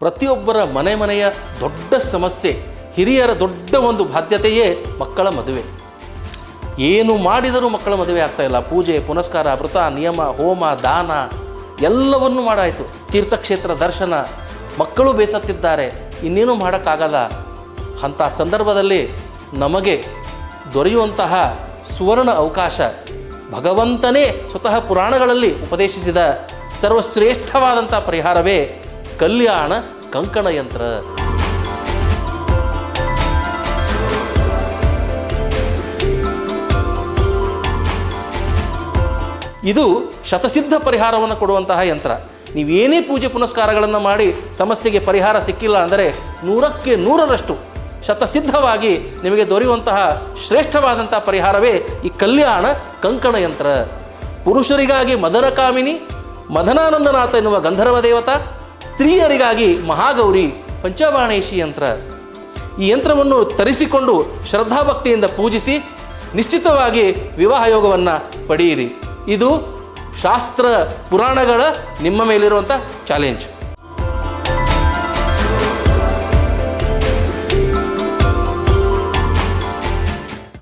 ಪ್ರತಿಯೊಬ್ಬರ ಮನೆಯ ದೊಡ್ಡ ಸಮಸ್ಯೆ, ಹಿರಿಯರ ದೊಡ್ಡ ಒಂದು ಬಾಧ್ಯತೆಯೇ ಮಕ್ಕಳ ಮದುವೆ. ಏನು ಮಾಡಿದರೂ ಮಕ್ಕಳ ಮದುವೆ ಆಗ್ತಾಯಿಲ್ಲ. ಪೂಜೆ ಪುನಸ್ಕಾರ, ವ್ರತ, ನಿಯಮ, ಹೋಮ, ದಾನ ಎಲ್ಲವನ್ನೂ ಮಾಡಾಯಿತು. ತೀರ್ಥಕ್ಷೇತ್ರ ದರ್ಶನ, ಮಕ್ಕಳು ಬೇಸತ್ತಿದ್ದಾರೆ, ಇನ್ನೇನು ಮಾಡೋಕ್ಕಾಗಲ್ಲ. ಅಂಥ ಸಂದರ್ಭದಲ್ಲಿ ನಮಗೆ ದೊರೆಯುವಂತಹ ಸುವರ್ಣ ಅವಕಾಶ, ಭಗವಂತನೇ ಸ್ವತಃ ಪುರಾಣಗಳಲ್ಲಿ ಉಪದೇಶಿಸಿದ ಸರ್ವಶ್ರೇಷ್ಠವಾದಂಥ ಪರಿಹಾರವೇ ಕಲ್ಯಾಣ ಕಂಕಣ ಯಂತ್ರ. ಇದು ಶತಸಿದ್ಧ ಪರಿಹಾರವನ್ನು ಕೊಡುವಂತಹ ಯಂತ್ರ. ನೀವೇನೇ ಪೂಜೆ ಪುನಸ್ಕಾರಗಳನ್ನು ಮಾಡಿ ಸಮಸ್ಯೆಗೆ ಪರಿಹಾರ ಸಿಕ್ಕಿಲ್ಲ ಅಂದರೆ 100ಕ್ಕೆ 100ರಷ್ಟು ಶತಸಿದ್ಧವಾಗಿ ನಿಮಗೆ ದೊರೆಯುವಂತಹ ಶ್ರೇಷ್ಠವಾದಂಥ ಪರಿಹಾರವೇ ಈ ಕಲ್ಯಾಣ ಕಂಕಣ ಯಂತ್ರ. ಪುರುಷರಿಗಾಗಿ ಮದನಕಾಮಿನಿ ಮದನಾನಂದನಾಥ ಎನ್ನುವ ಗಂಧರ್ವ ದೇವತಾ, ಸ್ತ್ರೀಯರಿಗಾಗಿ ಮಹಾಗೌರಿ ಪಂಚಬಾಣೇಶಿ ಯಂತ್ರ. ಈ ಯಂತ್ರವನ್ನು ತರಿಸಿಕೊಂಡು ಶ್ರದ್ಧಾಭಕ್ತಿಯಿಂದ ಪೂಜಿಸಿ ನಿಶ್ಚಿತವಾಗಿ ವಿವಾಹ ಯೋಗವನ್ನು ಪಡೆಯಿರಿ. ಇದು ಶಾಸ್ತ್ರ ಪುರಾಣಗಳ ನಿಮ್ಮ ಮೇಲಿರುವಂಥ ಚಾಲೆಂಜ್.